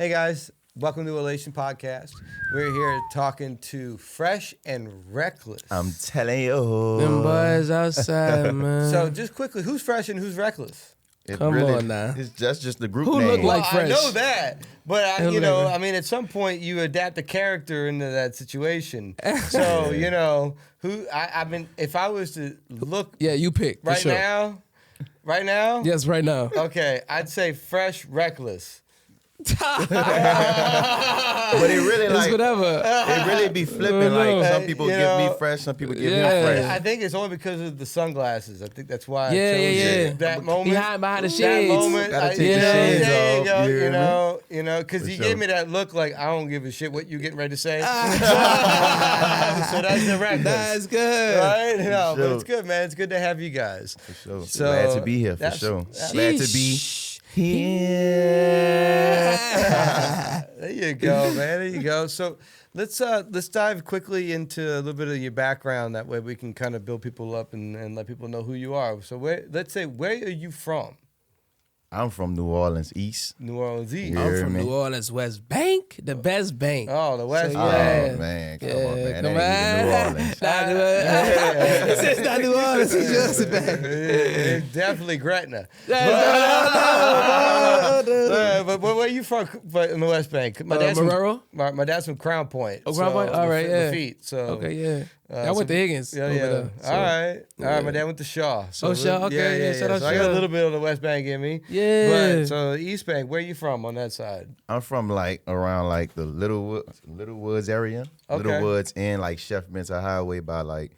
Hey guys, welcome to Elation Podcast. We're here talking to Fresh and Reckless. I'm telling you. Them boys outside, man. So just quickly, who's Fresh and who's Reckless? Come on now. That's just the group Who name. look like Fresh? I know that, but Whatever. I mean, at some point you adapt the character into that situation. So I mean, if I was to look, Yeah, you pick for right sure. now, Yes, right now. okay, I'd say Fresh Reckless. But it really It's like whatever. it really be flipping. No. Like some people You give me know, Fresh, some people give yeah. him Fresh. I think it's only because of the sunglasses. I think that's why I Yeah, chose yeah. that moment. Behind the That shades. moment, Gotta I- take you the know, shades there you off, go, you hear because For you sure. gave me that look like I don't give a shit what you getting ready to say. So that's the Reckless. That's good. Right? No, but sure. it's good, man. It's good to have you guys. For sure. So, Glad to be here, for that's- sure. that's- Glad to be here. There you go, man. There you go. So let's dive quickly into a little bit of your background. That way we can kind of build people up and let people know who you are. So let's say, where are you from? I'm from New Orleans East. New Orleans East. Yeah. I'm hear from me? New Orleans West Bank, the best bank. Oh, the West. So, Oh yeah. man, come Yeah, on, man. come That ain't even New on. Orleans. Not New Orleans. It's not New Orleans. It's just a bank. It's definitely Gretna. But where are you from? But in the West Bank. My dad's Marrero? From, my dad's from Crown Point. Oh, Crown Point? All right, yeah. Lafitte, so Okay, yeah. I went to Higgins. Yeah, over yeah. there, so. All right. yeah. My dad went to Shaw. So Oh, Shaw, okay, yeah, shout out So I got a Shaw. little bit of the West Bank in me. Yeah. But so East Bank, where you from on that side? I'm from like around like the Little Woods area. Okay. Little Woods and like Chef Mensa Highway by like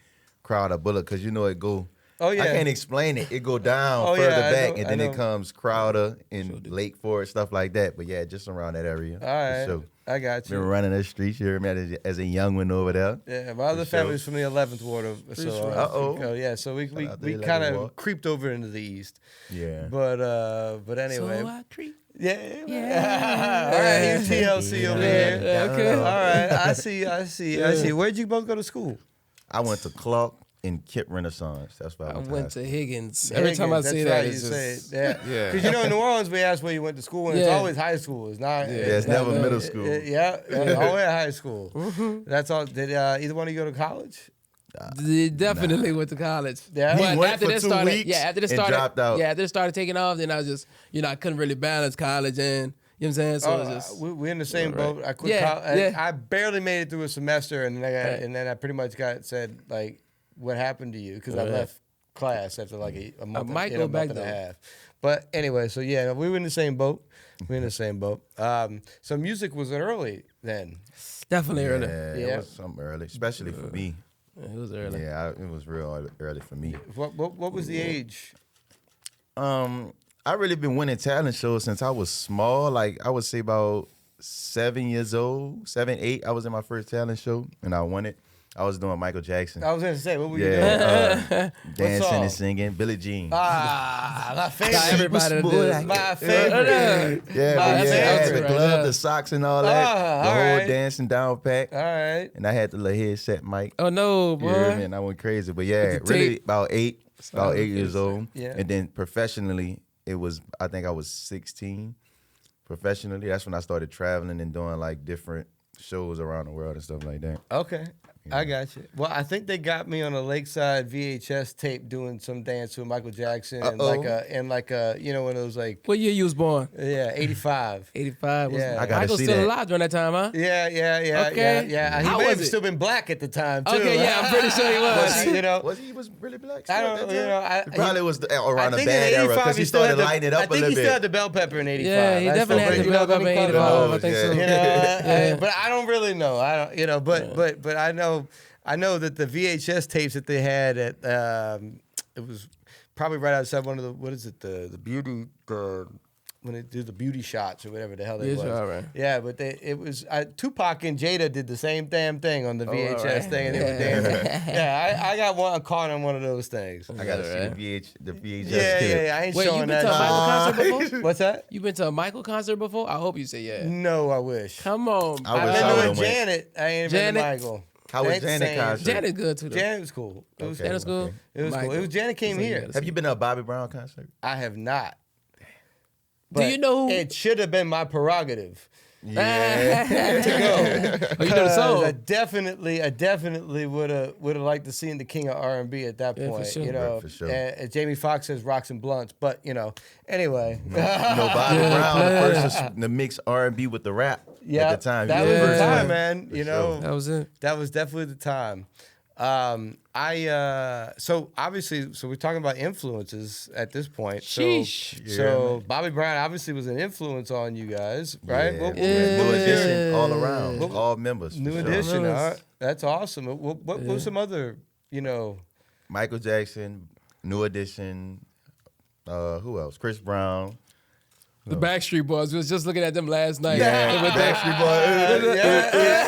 Crowder Bullock, because you know it go. Oh yeah. I can't explain it. It go down Oh, further yeah, I back, know- and I then know. it comes Crowder and Lake Forest, stuff like that. But yeah, just around that area. All right. For sure. I got Been you. running the streets here as a young one over there. Yeah, my other For sure. family's from the 11th ward. So sure. yeah, so we out to we 11th kind of ward. creeped over into the East. Yeah. But anyway. So I treat. Yeah. Yeah. All right, here's TLC over here. Yeah, okay. All right, I see. Where'd you both go to school? I went to Clark and Kip Renaissance. That's why I I went went to to Higgins. Every time I Higgins, say that's that, right, it's you just say it. Yeah. Because in New Orleans, we ask where you went to school, and it's Yeah. always high school. It's not. Yeah, it's never not middle bad. school. Yeah, always high school. That's all. Did either one of you go to college? They definitely went to college. Yeah? He But went after for they 2 started, weeks after they and started, dropped out. after they started taking off, then I was just, I couldn't really balance college and, you know what I'm saying? So it was just, we're in the same Right. boat. I quit Yeah, college. yeah. I barely made it through a semester, and then Right. and then I pretty much said like, "What happened to you?" Because I Right. left class after like a month, might and go a back, month and a though. half. But anyway, so yeah, we were in the same boat. We're in the same boat. So music was early then. definitely early. Yeah, Yeah. it was something early, especially for me. Yeah, it was early. Yeah, it was real early for me. What was the age? I really been winning talent shows since I was small. Like I would say about 7 years old, 7, 8. I was in my first talent show and I won it. I was doing Michael Jackson. I was gonna say, what were you doing? Yeah, dancing song? and singing, Billie Jean. My favorite. Everybody Boy, did. like My it. favorite. Yeah, My but yeah, I had favorite the right glove, there. the socks, and all that. The all whole right. dancing down pack. All right. And I had the little headset mic. Oh, no, boy. Yeah, man, I went crazy. But yeah, With the really tape. about 8 Solid years face. old. Yeah. And then professionally, I think I was 16. Professionally, that's when I started traveling and doing like different shows around the world and stuff like that. Okay. I got you. Well, I think they got me on a Lakeside VHS tape doing some dance with Michael Jackson and Uh-oh. like a one of those like What year you was born? 85. 85. Was Yeah. I gotta Michael's see still that. alive during that time, huh? Yeah. Okay. Yeah. He How may was have it? still been black at the time too. Okay, yeah, I'm pretty sure he was. He Was really black? I still don't at that know. time? He It probably was around I a think bad in era 85 because he still had started the- lighting it up I a think little he still had bit. the bell pepper in 85. Yeah, he I still definitely had think- the bell pepper in 85. I think so. But I don't really know. I don't, but I know that the VHS tapes that they had at it was probably right outside one of the beauty when they do the beauty shots or whatever the hell they Yeah, was. sure, right. Yeah, but Tupac and Jada did the same damn thing on the VHS right. thing, and they were dancing. Yeah, I got one caught on one of those things. I gotta Right. see the VHS. Yeah, clip. I ain't Wait, you showing been to a that. Michael concert before? What's that? You been to a Michael concert before? I hope you say yeah. No, I wish. Come on. I I've wish been I to would've went. Janet. I ain't been to Janet? Michael. How was Ain't the Janet same. concert? Janet's good too, though. Janet was cool. It was, Okay. Janet's cool. it was cool. Michael. It was Janet came So you here. gotta Have you been to a Bobby Brown concert? I have not. Do you know who? It should have been my prerogative. Yeah. to go. Oh, you know the song. I definitely would have liked to seen the king of R&B at that Yeah, for point. sure. You know, Right, for sure. and Jamie Foxx says rocks and blunts, but anyway. Bobby Brown, the first to mix R&B with the rap Yeah, at the time. that He was the first time, one. man. For You know, sure. That was it. that was definitely the time. So obviously, we're talking about influences at this point. Sheesh. So Bobby Brown obviously was an influence on you guys, right? Yeah, What New was Edition your all around, all members. for New sure. Edition? Members. All right. That's awesome. What was some other, Michael Jackson, New Edition. Who else? Chris Brown. The Backstreet Boys. We was just looking at them last night. Yeah, With Backstreet Boys.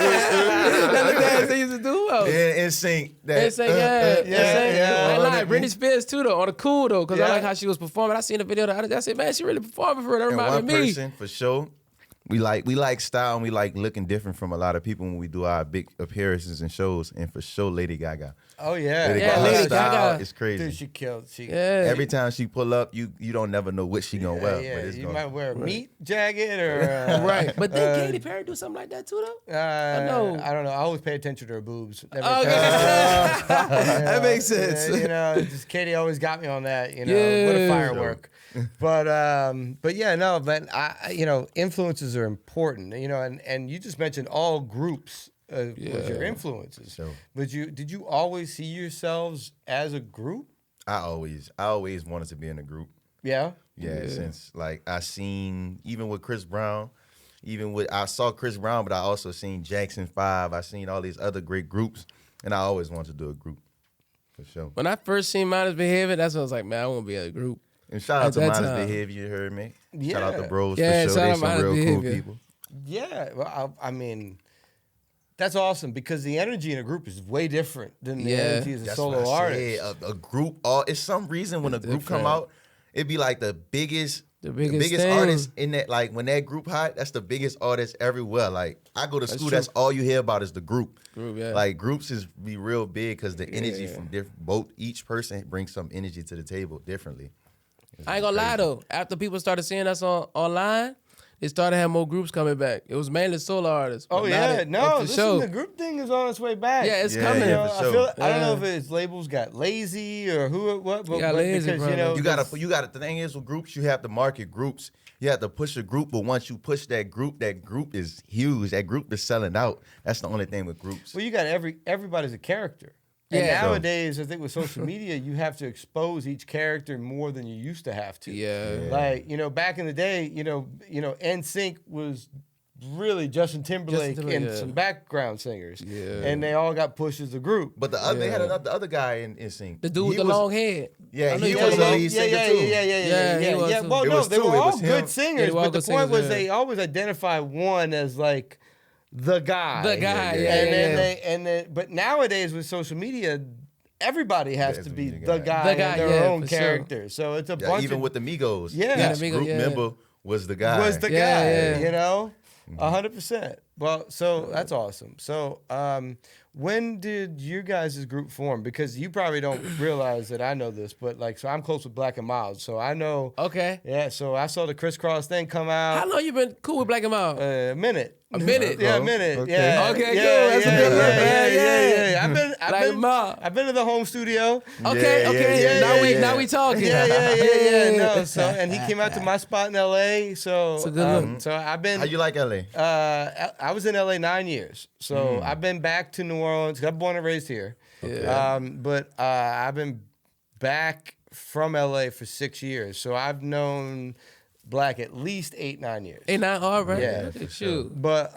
That's the dance they used to do. Who else? In sync. I ain't lying. that- Britney Spears too though, on the cool though, because I Yeah. like how she was performing. I seen the video the other day. I said, man, she really performing for her. That And reminded one me of me. person for sure. We like style and we like looking different from a lot of people when we do our big appearances and shows. And for sure, Lady Gaga. Oh yeah, Lady Yeah, Gaga Lady style Gaga. is crazy. Dude, she killed. Yeah. Every time she pull up, you don't never know what she gonna wear. Yeah, But it's you gonna, might wear a meat jacket or Right. But then Katy Perry do something like that too though? know. I don't know. I always pay attention to her boobs. Never Okay. That makes sense. Just Katie always got me on that. What a Yeah. firework. But influences are important. And you just mentioned all groups was your influences. Sure. But did you always see yourselves as a group? I always wanted to be in a group. Yeah. Yeah, since like I seen even with Chris Brown, I saw Chris Brown, but I also seen Jackson 5. I seen all these other great groups, and I always wanted to do a group for sure. When I first seen Minus Behavior, that's when I was like, man, I want to be in a group. And shout out At to that Minus time. Behavior, you heard me. Yeah. Shout out to Bros Yeah, for sure. shout They out some Minus real cool Behavior. people. Yeah. Well, I mean, that's awesome because the energy in a group is way different than the energy as a That's solo what I artist. said. A group. It's some reason when a group come different. out, it'd be like the biggest thing. artist in that. Like when that group hot, that's the biggest artist everywhere. Like I go to school, that's all you hear about is the group. Yeah. Like groups is be real big because the energy from each person brings some energy to the table differently. I ain't gonna lie though. After people started seeing us online, they started having more groups coming back. It was mainly solo artists. Oh but yeah, now for sure. the group thing is on its way back. Yeah, it's Yeah, coming. yeah, for sure. I don't know Yeah. if it's labels got lazy or who or what, but got lazy, because probably. You gotta. The thing is with groups, you have to market groups. You have to push a group, but once you push that group is huge. That group is selling out. That's the only thing with groups. well, you got everybody's a character. And Yeah. nowadays, I think with social media, you have to expose each character more than you used to have to. Yeah. Like, back in the day, NSYNC was really Justin Timberlake and yeah. some background singers. Yeah. And they all got pushed as a group. But the other, they had the other guy in sync. The dude with the long head. Yeah, I know he you was talking a about- lead singer too. Yeah, he was too. Well, It no, was they two. were It all was him. good singers, Yeah, they were all but the good point singers, was yeah. they always identify one as like the guy. The guy, yeah. And then but nowadays with social media, everybody has to be the guy, The guy, and their yeah, own for sure. character. So it's a Yeah, bunch even of with the Migos. Yeah. each Yeah, Migos, group yeah. member was the guy. was the Yeah, guy, yeah. 100%. Well, so that's awesome. So when did your guys' group form? Because you probably don't realize that I know this, but so I'm close with Black and Mild, so I know. Okay. Yeah, so I saw the crisscross thing come out. How long you been cool with Black and Mild? A minute. A minute? Yeah, a minute. Okay. Yeah. Okay, yeah, cool. That's a yeah, good one. yeah. Yeah. I've been to the home studio. Okay, Yeah, okay. yeah, now yeah. now we talking. Yeah. No, so and he came out to my spot in LA. So It's a good look. so I've been How you like LA? I was in LA 9 years. So I've been back to New Orleans. 'Cause I'm born and raised here. Yeah. But I've been back from LA for 6 years. So I've known Black at least 8-9 years. Ain't that hard, right? Yeah, Look at you. But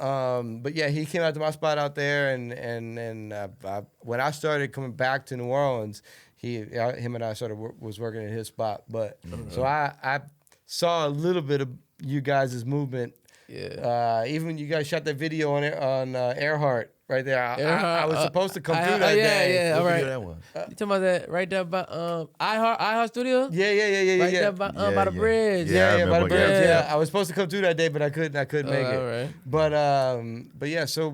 yeah, he came out to my spot out there, and when I started coming back to New Orleans, him and I was working at his spot. But so I saw a little bit of you guys' movement. Yeah. Even when you guys shot that video on Earhart right there, I was supposed to come through oh, that yeah, day. yeah. All What right. video that was? You talking about that right there by iHeart Studio? Yeah. Right there by the bridge. Yeah, I Yeah, by the remember, bridge. yeah. Yeah, I was supposed to come through that day, but I couldn't make it. All right. But yeah. So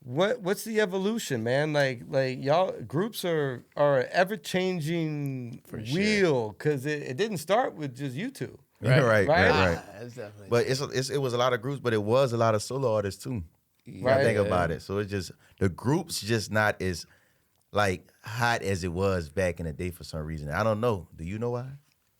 what's the evolution, man? Like y'all groups are ever changing wheel because it didn't start with just you two. Right. That's definitely. But it was a lot of groups, but it was a lot of solo artists too. You gotta think about it. So it's just the groups just not as like hot as it was back in the day for some reason. I don't know. Do you know why?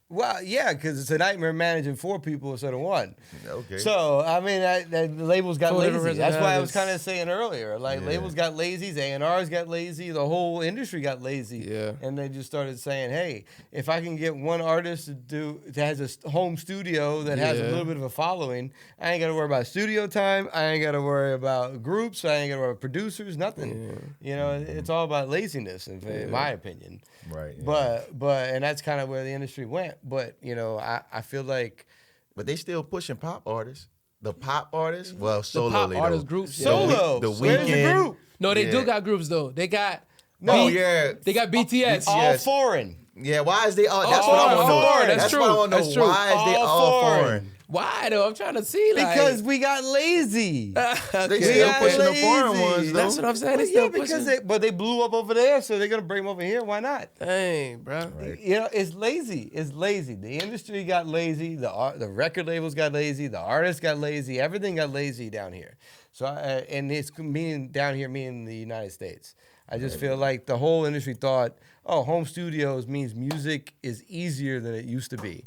Well, yeah, because it's a nightmare managing 4 people instead of 1. Okay. So, I mean, the labels got 4 different lazy. That's why I was personalities. kind of saying earlier. Like, labels got lazy, A&Rs got lazy, the whole industry got lazy. Yeah. And they just started saying, hey, if I can get one artist that has a home studio that has a little bit of a following, I ain't got to worry about studio time. I ain't got to worry about groups. I ain't got to worry about producers, nothing. Yeah. You know, it's all about laziness, in my opinion. Right. Yeah. But and that's kind of where the industry went. But you know, I feel like But they still pushing pop artists. The pop artists, well, solo. pop though. artist groups. solo. The Where's the Weeknd. group? No, they do Yeah. got groups though. They got They got BTS. All Yes. foreign. Yeah, why is they all? That's All what I want to know. foreign. That's That's true. what I want to That's know. true. Why is they All all foreign. foreign? Why though? I'm trying to see like Because we got lazy. They Okay. still got pushing the lazy. foreign ones though. That's what I'm saying. They Well, still yeah, because pushing. they blew up over there, so they're gonna bring them over here. Why not? Dang, bro. Right. You know, it's lazy. It's lazy. The industry got lazy. The record labels got lazy. The artists got lazy. Everything got lazy down here. So, and it's meaning down here, meaning the United States. I just feel like the whole industry thought, oh, home studios means music is easier than it used to be.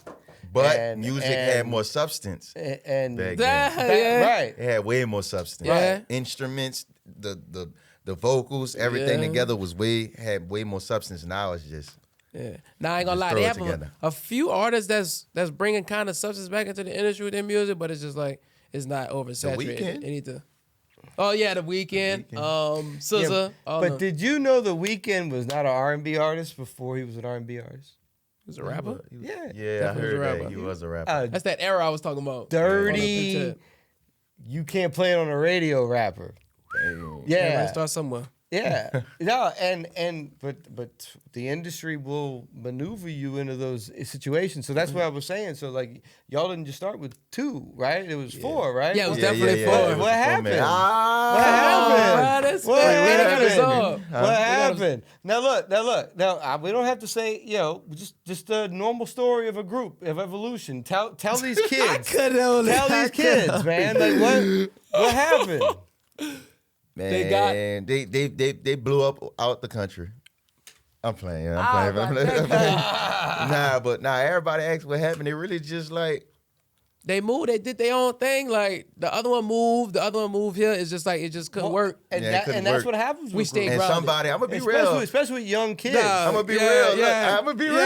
But music had more substance. And Back Yeah. right. It had way more substance. Yeah. Instruments, the vocals, everything Yeah. together had way more substance. Now it's just Yeah. Now I ain't gonna Just lie, throw they it have together. a few artists that's bringing kind of substance back into the industry with their music, but it's just like it's not oversaturated. Weeknd. It need to. Oh yeah, the Weeknd, SZA. But did you know The Weeknd was not an R&B artist before he was an R&B artist? he was a rapper. Yeah. I Definitely was a heard rapper. that he was a rapper. That's that era I was talking about. Dirty. On the You can't play it on the radio rapper. Yeah, Yeah. start somewhere. Yeah. No, but the industry will maneuver you into those situations. So that's what I was saying. So like y'all didn't just start with 2, right? It was 4, right? Yeah, it was What- definitely It four. was What a happened? man. What happened? that's What fair. We gotta happened? resolve. What happened? Now look. We don't have to say, just the normal story of a group of evolution. Tell these kids. Tell these kids, man. Like what happened? Man, They they blew up out the country. I'm playing. Nah, everybody asks what happened. They really just like They moved. They did their own thing. Like the other one moved. The other one moved here. It's just like it just couldn't work. And, Yeah, it that, couldn't and that's work. what happens. We with stayed groups. and grounded. somebody. I'm gonna be especially, real. especially with young kids. I'm gonna be real. Look, I'm gonna be real.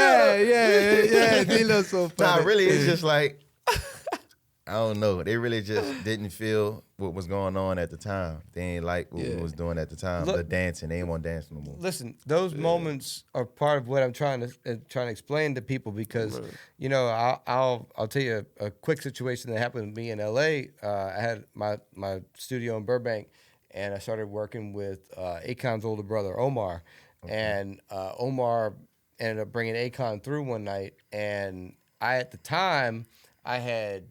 Yeah. They look so Nah, funny. really, it's just like I don't know. They really just didn't feel what was going on at the time. They ain't like what we was doing at the time. Look- The dancing, they ain't want to dance no more. Listen, those moments are part of what I'm trying to explain to people because, I'll tell you a quick situation that happened with me in LA. I had my studio in Burbank, and I started working with Akon's older brother, Omar, and Omar ended up bringing Akon through one night, and at the time I had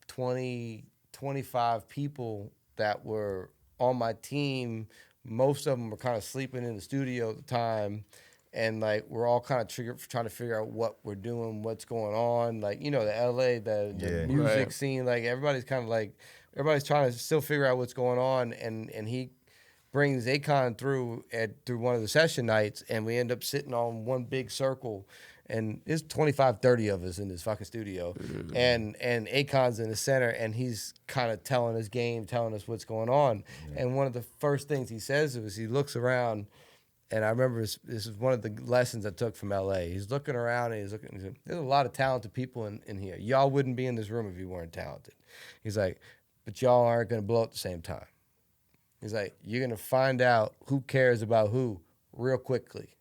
20, 25 people that were on my team. Most of them were kind of sleeping in the studio at the time. And like, we're all kind of trying to figure out what we're doing, what's going on. Like, the LA, the music Right. scene, like everybody's kind of like, everybody's trying to still figure out what's going on. And he brings Akon through one of the session nights, and we end up sitting on one big circle. And there's 25, 30 of us in this fucking studio. And Akon's in the center, and he's kind of telling his game, telling us what's going on. Yeah. And one of the first things he says is he looks around, and I remember this is one of the lessons I took from LA. He's looking around, and he's said, there's a lot of talented people in here. Y'all wouldn't be in this room if you weren't talented. He's like, but y'all aren't going to blow at the same time. He's like, you're going to find out who cares about who real quickly.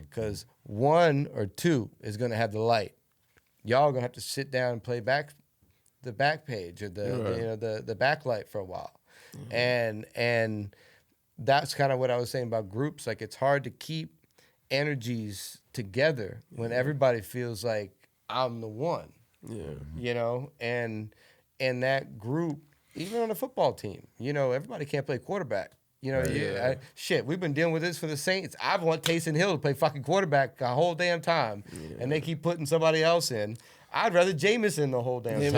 Because 1 or 2 is going to have the light. Y'all are going to have to sit down and play the back page or the backlight for a while. Mm-hmm. And that's kind of what I was saying about groups. Like, it's hard to keep energies together when everybody feels like I'm the one. Yeah. And that group, even on a football team, everybody can't play quarterback. You know, shit, we've been dealing with this for the Saints. I want Taysom Hill to play fucking quarterback the whole damn time, and they keep putting somebody else in. I'd rather Jameson the whole damn time. You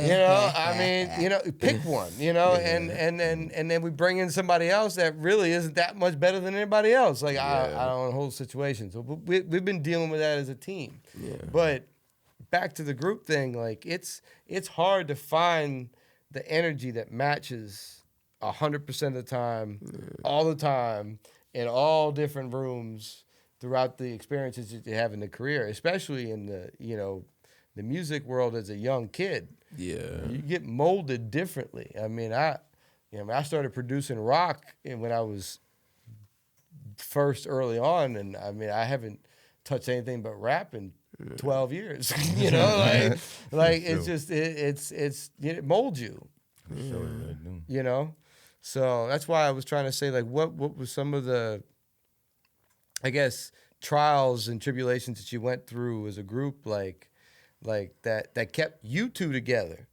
know, I mean, you know, pick one. You know, and then we bring in somebody else that really isn't that much better than anybody else. Like I don't know the whole situation. So we've been dealing with that as a team. Yeah. But back to the group thing, like it's hard to find the energy that matches 100% of the time, all the time, in all different rooms throughout the experiences that you have in the career, especially in the, you know, the music world as a young kid. Yeah. You get molded differently. I mean, I started producing rock when I was first early on, and I mean, I haven't touched anything but rap in 12 years. You know, like it's just it molds you. You know? So that's why I was trying to say, like, what was some of the, I guess, trials and tribulations that you went through as a group, like that kept you two together?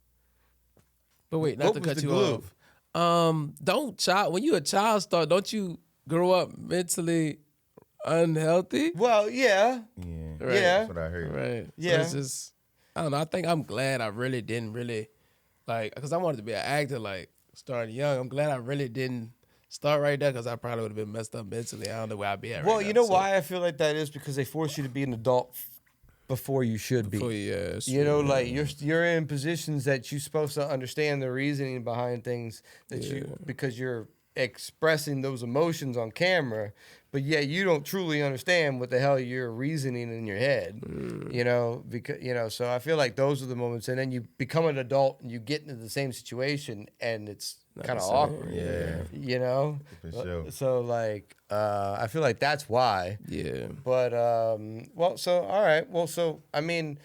But wait, not to cut you off. When you're a child star, don't you grow up mentally unhealthy? Well, yeah. Right. Yeah. That's what I heard. Right. Yeah. So it's just, I don't know. I think I'm glad I really didn't like, because I wanted to be an actor, like, starting young. I'm glad I really didn't start right there, because I probably would have been messed up mentally. I don't know where I'd be at right now. Well, you know why I feel like that is? Because they force you to be an adult before you should be. You know, like you're in positions that you're supposed to understand the reasoning behind things because you're expressing those emotions on camera, but yet you don't truly understand what the hell you're reasoning in your head. You know, because so I feel like those are the moments, and then you become an adult and you get into the same situation, and it's kind of awkward. You know, so like I feel like that's why. Yeah. But so I mean,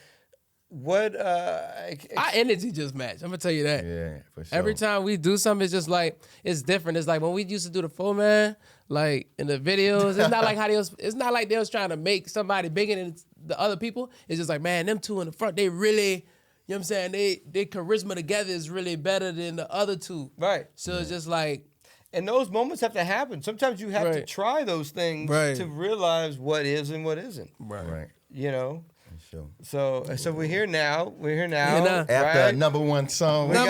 what our energy just match. I'm gonna tell you that. Yeah, for sure. Every time we do something, it's just like it's different. It's like when we used to do the 4-man, like in the videos. It's not like it's not like they was trying to make somebody bigger than the other people. It's just like, man, them two in the front, they really, you know what I'm saying? They charisma together is really better than the other two. Right. So it's just like, and those moments have to happen. Sometimes you have to try those things to realize what is and what isn't. Right. You know. Sure. So we're here now. After number one song. My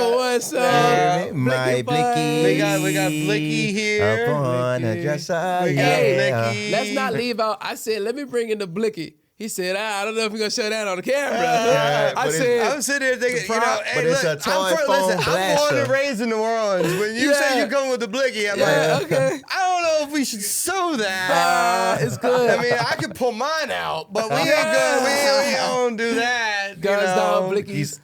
Blicky. We got Blicky here. Hey, let's not leave out. I said, let me bring in the Blicky. He said, I don't know if we're going to show that on the camera. I'm sitting here thinking, you know, hey, look, I'm born and raised in New Orleans. When you say you come with the Blicky, I'm like, okay. I don't know if we should sew that. It's good. I mean, I could pull mine out, but we ain't good. We don't do that. Guns down, Blickies.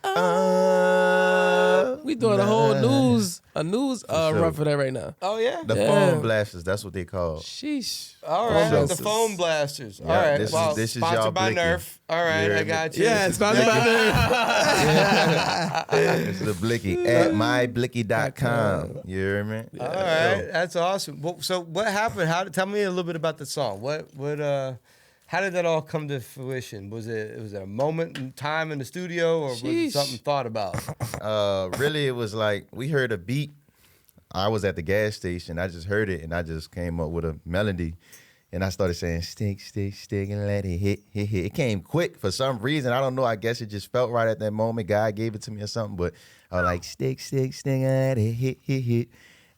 We doing a whole news run for that right now. Oh, yeah? The phone blasters, that's what they call. Sheesh. All right, the phone blasters. All right, this is sponsored by Blicky. Nerf. All right, I got you. Yeah, it's sponsored by Nerf. It's the Blicky at myblicky.com. You hear me? All right, that's awesome. Well, so what happened? Tell me a little bit about the song. How did that all come to fruition? Was it a moment in time in the studio, or was it something thought about? Really, it was like we heard a beat. I was at the gas station. I just heard it, and I just came up with a melody. And I started saying, stick, stick, stick, and let it hit, hit, hit. It came quick for some reason. I don't know. I guess it just felt right at that moment. God gave it to me or something. But I was like, stick, stick, stick, and let it hit, hit, hit.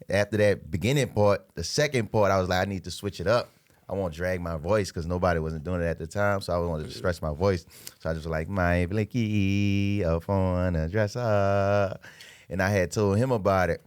After that beginning part, the second part, I was like, I need to switch it up. I won't drag my voice because nobody wasn't doing it at the time. So I wanted to stretch my voice. So I just was like, my Blicky up on a dresser. And I had told him about it.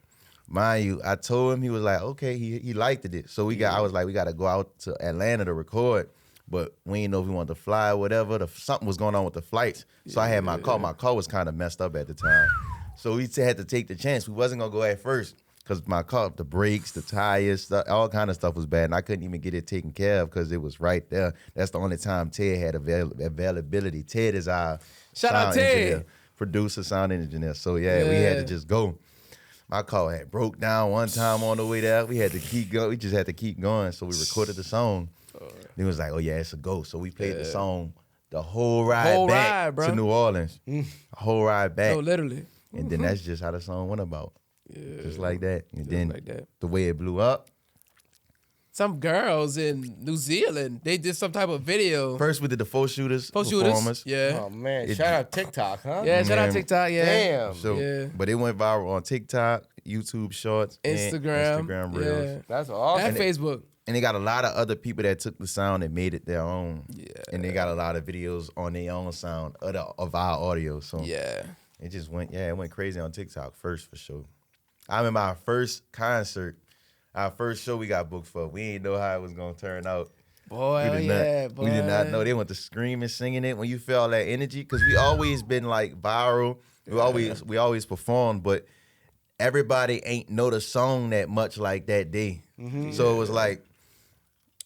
Mind you, I told him, he was like, okay, he liked it. So I was like, we got to go out to Atlanta to record, but we didn't know if we wanted to fly or whatever. Something was going on with the flights. So I had my car. My car was kind of messed up at the time. So we had to take the chance. We wasn't going to go at first because my car, the brakes, the tires, all kind of stuff was bad. And I couldn't even get it taken care of because it was right there. That's the only time Ted had availability. Ted is our sound engineer, producer, sound engineer. So we had to just go. My car had broke down one time on the way there. We had to keep going. We just had to keep going. So we recorded the song. Then it was like, oh yeah, it's a go. So we played the song the whole ride back to New Orleans. The whole ride back. Oh, literally. And then that's just how the song went about. just like that. And then like that. the way it blew up. Some girls in New Zealand, they did some type of video. First we did the performers. Yeah. Oh man, shout out TikTok, huh? Yeah, shout out Man. TikTok, yeah. Damn. So, Yeah. but it went viral on TikTok, YouTube Shorts, Instagram. and Instagram Reels. Yeah. That's awesome. And Facebook. And they got a lot of other people that took the sound and made it their own. Yeah. And they got a lot of videos on their own sound of our audio. So Yeah. it just went, it went crazy on TikTok first for sure. I remember our first concert, our first show we got booked for. We didn't know how it was gonna turn out. Boy, We did not know. They went to screaming, singing it. When you feel all that energy, because we always been like viral. We always performed, but everybody ain't know the song that much like that day. So it was like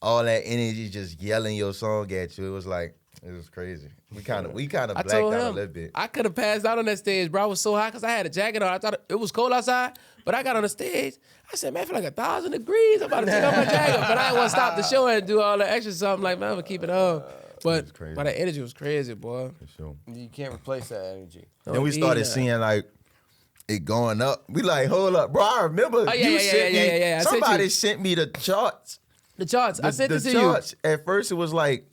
all that energy just yelling your song at you. It was like, it was crazy. We kind of I blacked told out a him little bit. I could have passed out on that stage, bro. I was so hot because I had a jacket on. I thought it was cold outside, but I got on the stage. I said, man, I feel like 1,000 degrees. I'm about to take off my jacket, but I didn't want to stop the show and do all the extra stuff. I'm like, man, I'm gonna keep it on. But crazy. the energy was crazy, boy. For sure. You can't replace that energy. Then we started seeing like it going up. We like, hold up, bro. I remember yeah, you yeah, sent yeah, me. yeah, yeah. I sent Somebody you. sent me the charts. The charts. I sent the it to charts. At first, it was like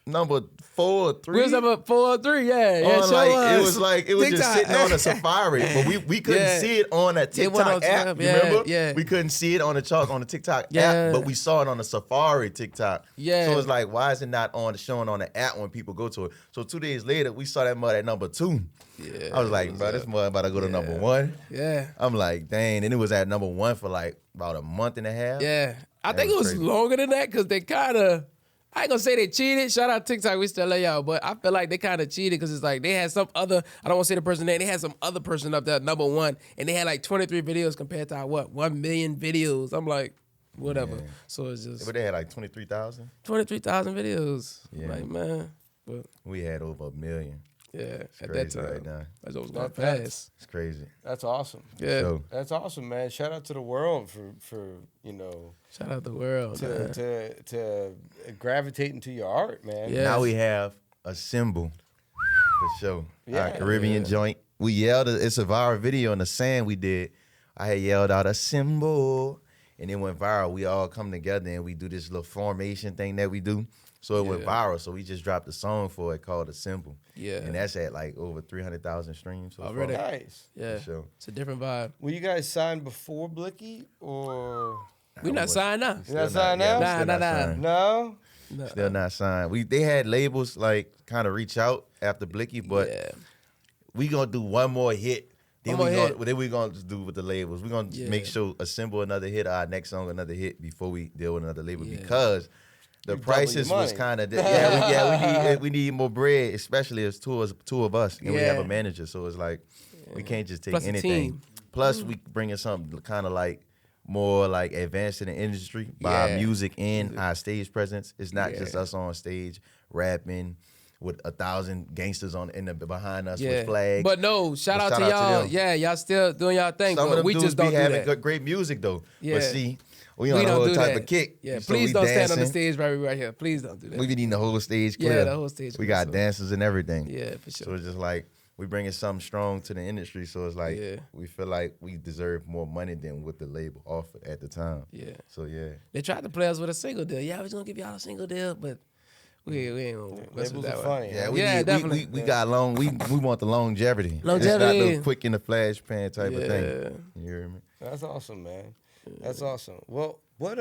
number 4 or 3. you. We was number 4 or 3, yeah. Yeah, On, show like, us. it was just TikTok. sitting on a Safari, but we couldn't Yeah. see it on a went TikTok on app. Snap, You yeah, remember? yeah. We couldn't see it on the charts on the TikTok Yeah. app, but we saw it on the Safari TikTok. Yeah. So it's like, why is it not showing on the app when people go to it? So 2 days later, we saw that mud at number 2. Yeah, I was like, bro, this mud about to go to number 1. Yeah. I'm like, dang, and it was at number 1 for like about a month and a half. Yeah. I That think it was was crazy. longer than that because they kind of, I ain't gonna say they cheated. Shout out TikTok, we still love y'all. But I feel like they kind of cheated because it's like they had some other, I don't want to say the person name, they had some other person up there, number 1, and they had like 23 videos compared to our, 1 million videos. I'm like, whatever. Yeah. So it's just But they had like 23,000. 23,000 videos. Yeah. Like, man. But We had over 1 million. yeah, at that crazy time. right now. That's what was going That's- fast. It's crazy. That's awesome. Yeah. So, That's awesome, man. Shout out to the world for Shout out the world, man. to gravitating to your art, man. Yeah. now we have a symbol for sure. Yeah. Our Caribbean joint. We yelled, it's a viral video in the sand we did. I had yelled out a symbol and it went viral. We all come together and we do this little formation thing that we do. So it went Yeah. viral. So we just dropped a song for it called A Symbol. Yeah. And that's at like over 300,000 streams. So far. Already? Nice. Yeah. For sure. It's a different vibe. Were you guys signed before Blicky or We not signed now. You're not signed now? we still Nah, not nah, signed. no? No. Still not signed. They had labels like kind of reach out after Blicky, but yeah. we gonna do one more hit. Then One more hit. Then we gonna just do with the labels. We gonna Yeah. make sure Assemble another hit, our next song another hit before we deal with another label Yeah. because the You double prices your was money. kind of we need more bread, especially as two of us, and we have Yeah. a manager, so it's like we can't just take Plus a anything. team. Plus we bringing something kind of like more like advanced in the industry by Yeah. music and our stage presence. It's not Yeah. just us on stage rapping with 1,000 gangsters behind us Yeah. with flags. But no, shout But out to y'all. them. Yeah, y'all still doing y'all thing. Some of But them we dudes just don't be do having that. good, great music though. Yeah. But see, we We on a don't whole do type that. of kick. Yeah, So please we don't stand on the dancing. stage right here. Please don't do that. We be needing the whole stage Yeah, clear. the whole stage We clear, got so- dancers and everything. Yeah, for sure. So it's just like we bringing something strong to the industry. So it's like Yeah. we feel like we deserve more money than what the label offered at the time. Yeah. So yeah. They tried to play us with a single deal. Yeah, we're gonna give y'all a single deal, but we ain't gonna mess with Labels that are one. funny. Yeah, Yeah, definitely. we got long. We want the longevity. Longevity. It's not no quick in the flash pan type of Yeah. thing. You hear me? That's awesome, man. That's awesome. Well, what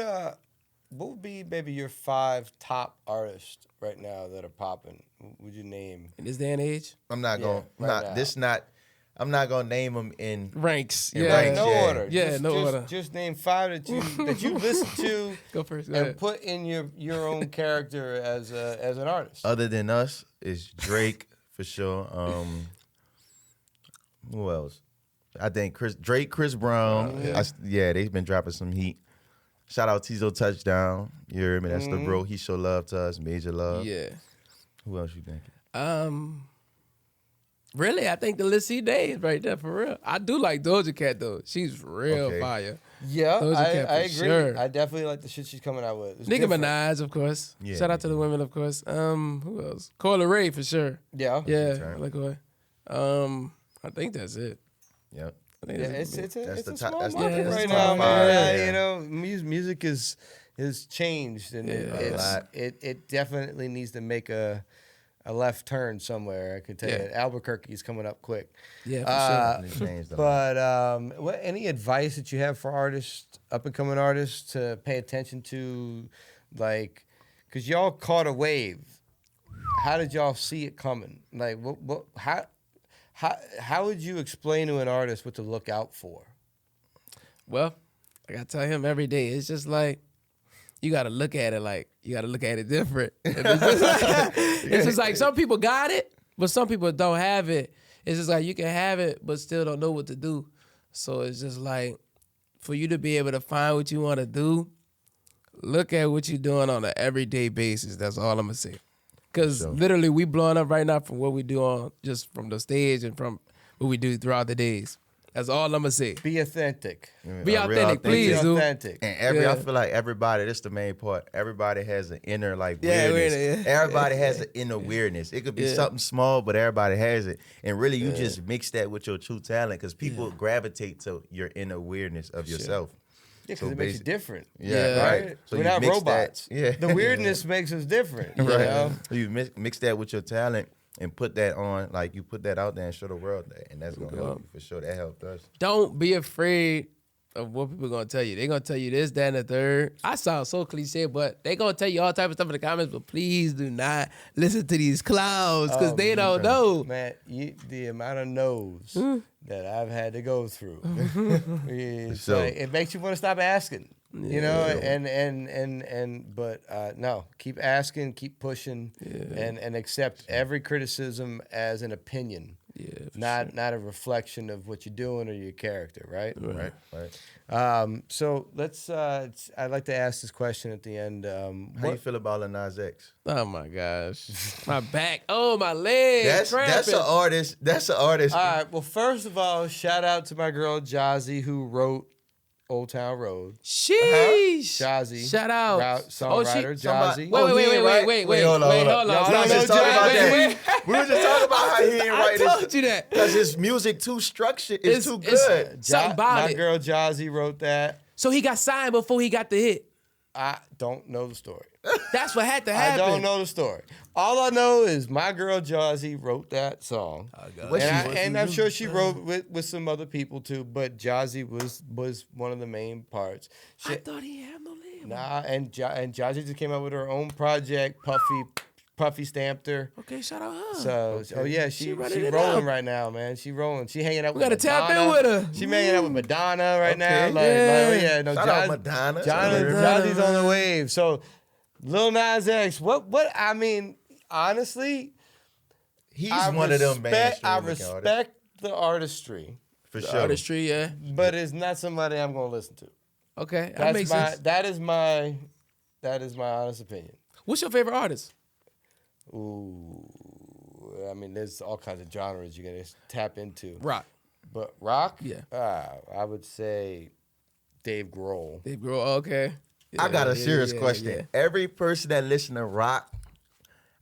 would be maybe your 5 top artists right now that are popping? Would you name? In this day and age, I'm not Yeah, going. right now. I'm not gonna name them in. ranks. Yeah, Yeah, ranks, No yeah. order. Yeah, no order. Just name 5 that you listen to Go first. Go and ahead. put in your own character as an artist. Other than us, is Drake for sure. Who else? I think Drake, Chris Brown. They've been dropping some heat. Shout out Tizo Touchdown. You hear me? That's the bro. He show love to us. Major love. Yeah. Who else you thinking? Really, I think the Lissy Day is right there for real. I do like Doja Cat though. She's real Okay. fire. Yeah, Doja Cat I for agree. sure. I definitely like the shit she's coming out with. It's Nicki different. Minaj, of course. Yeah, Shout out to the women, of course. Who else? Coyle Ray for sure. Yeah. Yeah, turn. I like her. I think that's it. Yep. I think Yeah, it's That's a the small top- that's the- market that's right the now, top man. five, yeah. You know, music is changed, and a lot. it definitely needs to make a left turn somewhere. I can tell Yeah. you, Albuquerque's coming up quick. Yeah, for It changed a lot. But what any advice that you have for artists, up and coming artists, to pay attention to, like, because y'all caught a wave. How did y'all see it coming? Like, how would you explain to an artist what to look out for? Well, I gotta tell him every day. It's just like you gotta look at it like you gotta look at it different. It's just like some people got it, but some people don't have it. It's just like you can have it, but still don't know what to do. So it's just like for you to be able to find what you want to do, look at what you're doing on an everyday basis. That's all I'm gonna say. Because literally we blowing up right now from what we do on just from the stage and from what we do throughout the days. That's all I'm gonna say. Be authentic. Be authentic, please, Be dude. authentic. And Yeah. I feel like everybody, that's the main part. Everybody has an inner Yeah, weirdness. yeah. Everybody has an inner weirdness. It could be something small, but everybody has it. And really, you just mix that with your true talent because people gravitate to your inner weirdness of yourself. Yeah, because So it makes you different. Yeah. right. So We're you not mix robots. That, yeah. The weirdness makes us different. You Right. know? So you mix that with your talent and put that on, like you put that out there and show the world that, and that's gonna help you for sure. That helped us. Don't be afraid of what people gonna tell you. They gonna tell you this, that, and the third. I sound so cliche, but they gonna tell you all type of stuff in the comments. But please do not listen to these clowns because they don't know. Man, the amount of no's that I've had to go through, it's sure. like, it makes you want to stop asking. You know, but no, keep asking, keep pushing, and accept every criticism as an opinion. Yeah, not a reflection of what you're doing or your character, right? Right. So let's. I'd like to ask this question at the end. How you feel about Lil Nas X? Oh my gosh, my back, oh my leg, That's an artist. That's an artist. All right. Well, first of all, shout out to my girl Jazzy who wrote Old Town Road. Sheesh, Jazzy, shout out, songwriter Jazzy. Wait, hold on. Y'all don't know just talking about Jazzy? that. We were just talking about how he didn't I write told this you that. because his music too structured. It's too good. Something about my it. girl Jazzy wrote that. So he got signed before he got the hit. I don't know the story. That's what had to I happen. don't know the story. All I know is my girl Jazzy wrote that song, and I'm sure she wrote with some other people too. But Jazzy was one of the main parts. I thought he had no label. Nah, and Jazzy just came out with her own project. Puffy stamped her. Okay, shout out her. So, oh yeah, she running it rolling up. right now, man. She rolling. She hanging out with gotta tap Madonna. in with her. She hanging out with Madonna right now. Okay. Like, oh yeah, no, Shout out Madonna. Jazzy's on the wave. So, Lil Nas X, what? I mean, honestly, He's one of them bands. I respect the artistry, for The sure. artistry, yeah. but it's not somebody I'm gonna listen to. Okay, that makes sense. That is my honest opinion. What's your favorite artist? Ooh, I mean, there's all kinds of genres you're gonna tap into. Rock. But rock, Yeah. I would say Dave Grohl. Dave Grohl. Okay. I got a serious yeah, question. yeah. Every person that listen to rock,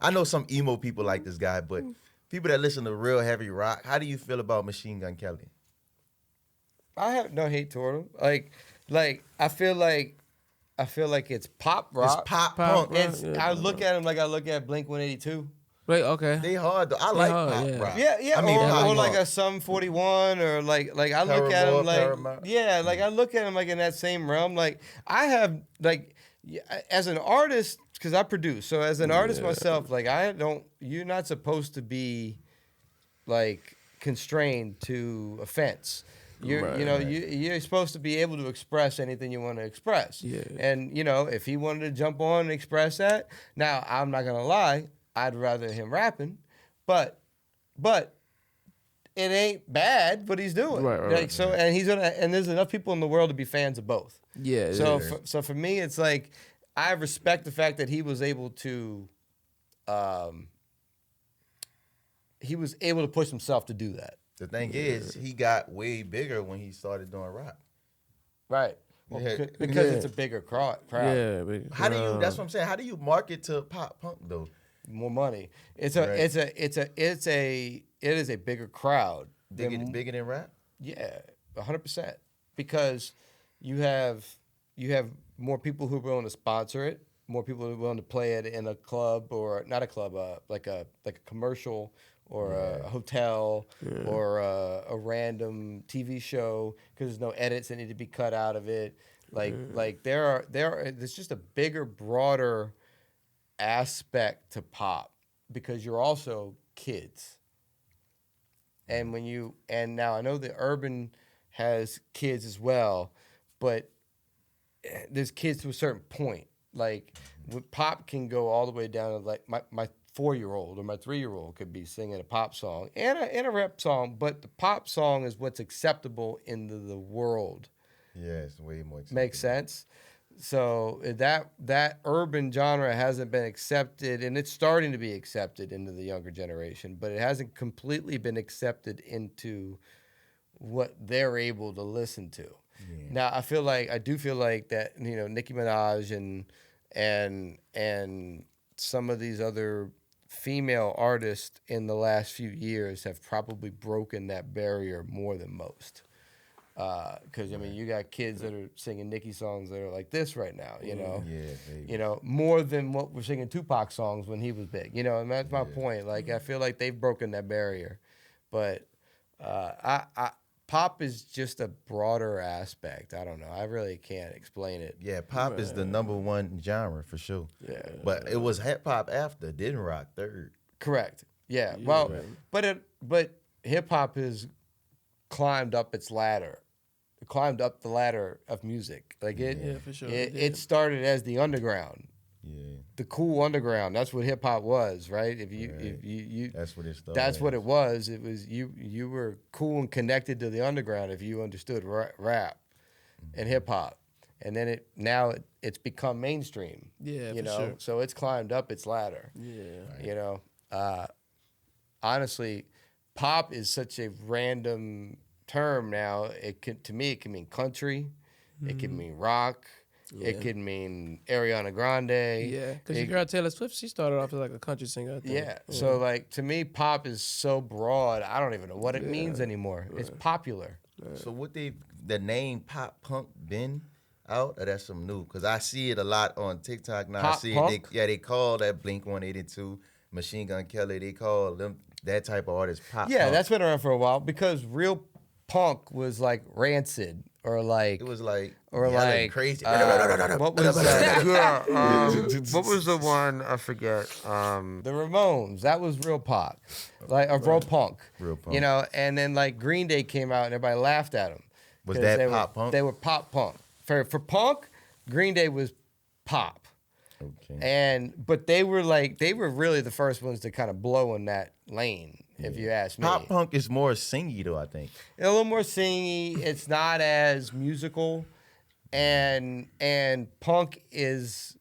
I know some emo people like this guy, but people that listen to real heavy rock, how do you feel about Machine Gun Kelly? I have no hate toward him. Like I feel like it's pop rock. It's pop Pop punk. rock. I look at him like I look at Blink-182. Wait, okay. They hard though. I like hard, pop yeah. rock. Yeah, I mean, pop or like rock. a Sum 41, or like I look at him like I look at him like in that same realm. Like I have like as an artist, because I produce, so as an artist myself, like you're not supposed to be like constrained to a fence. You're supposed to be able to express anything you want to express. Yeah. And if he wanted to jump on and express that, now I'm not gonna lie, I'd rather him rapping, but it ain't bad what he's doing. Right. So, and he's gonna, and there's enough people in the world to be fans of both. Yeah. So for me, it's like I respect the fact that he was able to push himself to do that. The thing is, he got way bigger when he started doing rap. Right. Well, Yeah. because it's a bigger crowd. yeah. How do you? That's what I'm saying. How do you market to pop punk though? More money. It is a bigger crowd. Bigger than rap. Yeah. 100%, because you have more people who are willing to sponsor it, more people who are willing to play it in a club, or not a club, like a commercial, or a hotel, or a random TV show, because there's no edits that need to be cut out of it. Like there's just a bigger, broader aspect to pop, because you're also kids. And now I know the urban has kids as well, but there's kids to a certain point. Like pop can go all the way down to like my 4-year-old or my 3-year-old could be singing a pop song and a rap song, but the pop song is what's acceptable in the world. Yeah, it's way more acceptable. Makes sense. So that urban genre hasn't been accepted, and it's starting to be accepted into the younger generation, but it hasn't completely been accepted into what they're able to listen to. Yeah. Now I do feel like that, Nicki Minaj and some of these other female artists in the last few years have probably broken that barrier more than most. Because you got kids that are singing Nicki songs that are like this right now, more than what we're singing Tupac songs when he was big, and that's my point. Like I feel like they've broken that barrier, but pop is just a broader aspect. I don't know. I really can't explain it. Yeah, pop is the number one genre for sure. Yeah, but it was hip hop after, didn't rock third. Correct. Yeah. Well, but hip hop has climbed up its ladder. Climbed up the ladder of music. Like for sure. It started as the underground. Yeah. The cool underground. That's what hip hop was, right? If you that's what it started. That's what it was. It was you were cool and connected to the underground if you understood rap and hip hop. And then it's become mainstream. Yeah, for sure. So it's climbed up its ladder. Yeah. Honestly, pop is such a random term now. To me it can mean country, it can mean rock, it could mean Ariana Grande. Yeah, because your girl Taylor Swift, she started off as like a country singer, I think. Yeah, so like to me, pop is so broad, I don't even know what it means anymore. Right. It's popular. Right. So what the name pop punk been out, or that's some new? Because I see it a lot on TikTok now. Pop I see punk? it. They call that Blink 182, Machine Gun Kelly. They call them that type of artist pop. Yeah, punk. that's been around for a while, because real punk was like Rancid, or like it was like crazy. What was what was the one I forget? The Ramones. That was real pop, real punk. Real punk. And then like Green Day came out and everybody laughed at them. Was that pop punk? They were pop punk. For punk, Green Day was pop. Okay. But they were really the first ones to kind of blow in that lane. If you ask me, pop punk is more singy though. I think a little more singy. It's not as musical, and punk is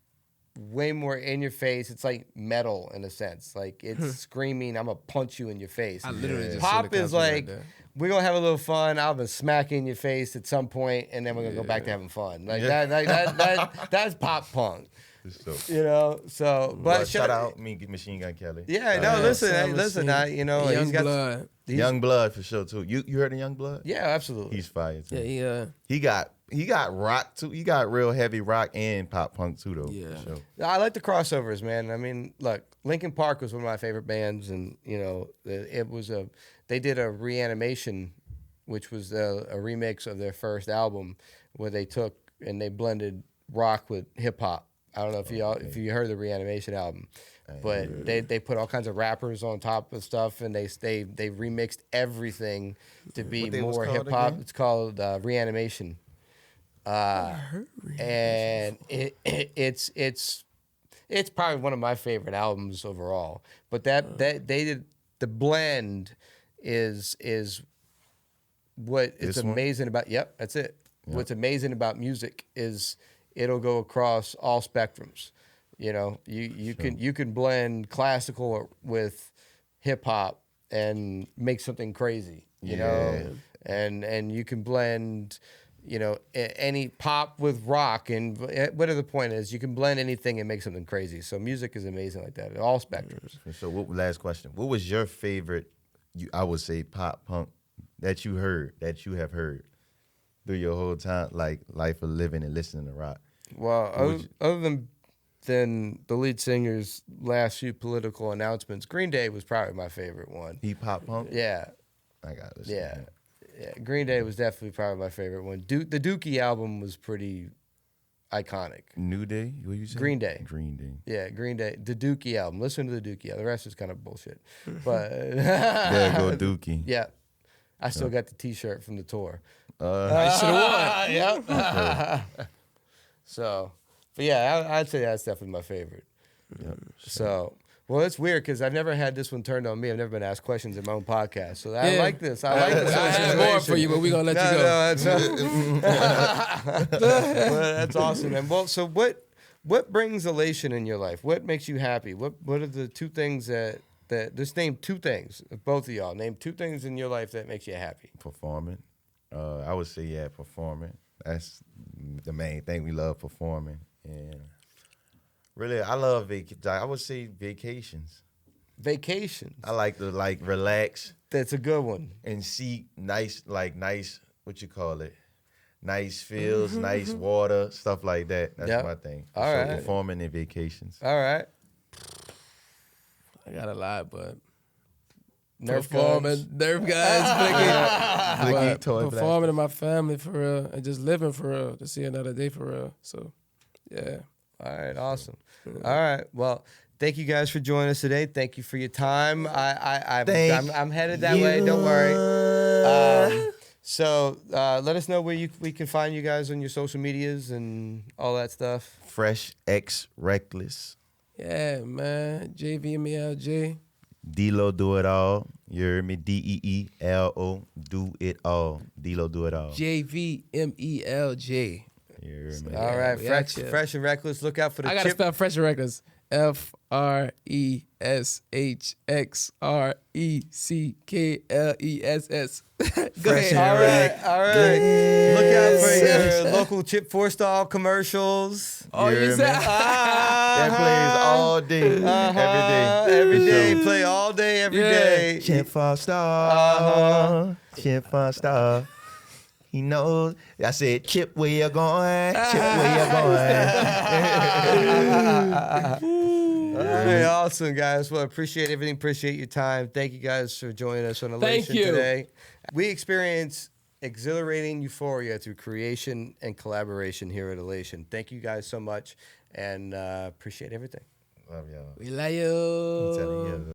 way more in your face. It's like metal in a sense. Like it's screaming, "I'm gonna punch you in your face." I literally just pop is like we're gonna have a little fun. I'm gonna smack you in your face at some point, and then we're gonna go back to having fun. Like that's pop punk. So but shout out Machine Gun Kelly. Yeah, no, listen, Young Blood. Young Blood for sure too. You heard of Young Blood? Yeah, absolutely. He's fire too. Yeah, he got rock too. He got real heavy rock and pop punk too though. Yeah, for sure. I like the crossovers, man. I mean, look, Linkin Park was one of my favorite bands, and they did a Reanimation, which was a remix of their first album, where they took and they blended rock with hip hop. I don't know if you heard the Reanimation album, but they put all kinds of rappers on top of stuff, and they remixed everything to be more hip hop. It's called Reanimation, and it's probably one of my favorite albums overall. But that they did the blend is what it's amazing about. Yep, that's it. Yep. What's amazing about music is it'll go across all spectrums. You can blend classical with hip hop and make something crazy. You know, and you can blend any pop with rock, and whatever the point is, you can blend anything and make something crazy. So music is amazing like that, all spectrums. So last question: what was your favorite? I would say pop punk that you have heard. through your whole time, like life of living and listening to rock? Well, other than the lead singer's last few political announcements, Green Day was probably my favorite one. Hip hop punk? Yeah, I got this. yeah. Green Day was definitely probably my favorite one. The Dookie album was pretty iconic. New Day? What you say? Green Day. Green Day. Yeah, Green Day. The Dookie album. Listen to the Dookie album. The rest is kind of bullshit. But There go Dookie. yeah, I still got the T-shirt from the tour. I should have won. Yeah. So, but yeah, I'd say that's definitely my favorite. Yep. So, well, it's weird because I've never had this one turned on me. I've never been asked questions in my own podcast. So I Yeah. like this. I like this. I had more for you, but we're going to let you go. Well, that's awesome, man. Well, so what brings elation in your life? What makes you happy? What are the two things that just name two things, both of y'all. Name two things in your life that makes you happy. Performing. I would say, performing. That's the main thing. We love performing. And really, I love I would say vacations. Vacations. I like to relax That's a good one. and see nice, what you call it? Nice fields, nice water, stuff like that. That's Yep. my thing. All So right. performing and vacations. All right. I got a lot, but Nerf performing, guns. Nerf guys, Blicky, but toy performing to my family for real, and just living for real to see another day for real. So, yeah. All right, awesome. All right, well, thank you guys for joining us today. Thank you for your time. I'm headed that way. Don't worry. So let us know where we can find you guys on your social medias and all that stuff. FreshxReckless. Yeah, man. JVMELJ. D-Lo do it all. You heard me? DEELO do it all. D-Lo do it all. JVMELJ. You heard me? All right, we fresh, out here. fresh and reckless. Look out for the I got to chip. spell FreshxReckless. FreshxReckless. Go ahead. All right, all right. Look out for your local Chip 4-star commercials. Oh, You you heard said? me? That plays all day, Every For day, sure. play all day, every Yeah. day. Chip 4-star. Chip 4-star. He knows. I said, Chip, where you going? Chip, where you going? All right, awesome, guys. Well, appreciate everything. Appreciate your time. Thank you guys for joining us on Elation you. today. We experience exhilarating euphoria through creation and collaboration here at Elation. Thank you guys so much, and appreciate everything. Love y'all. We love you. I'm telling you.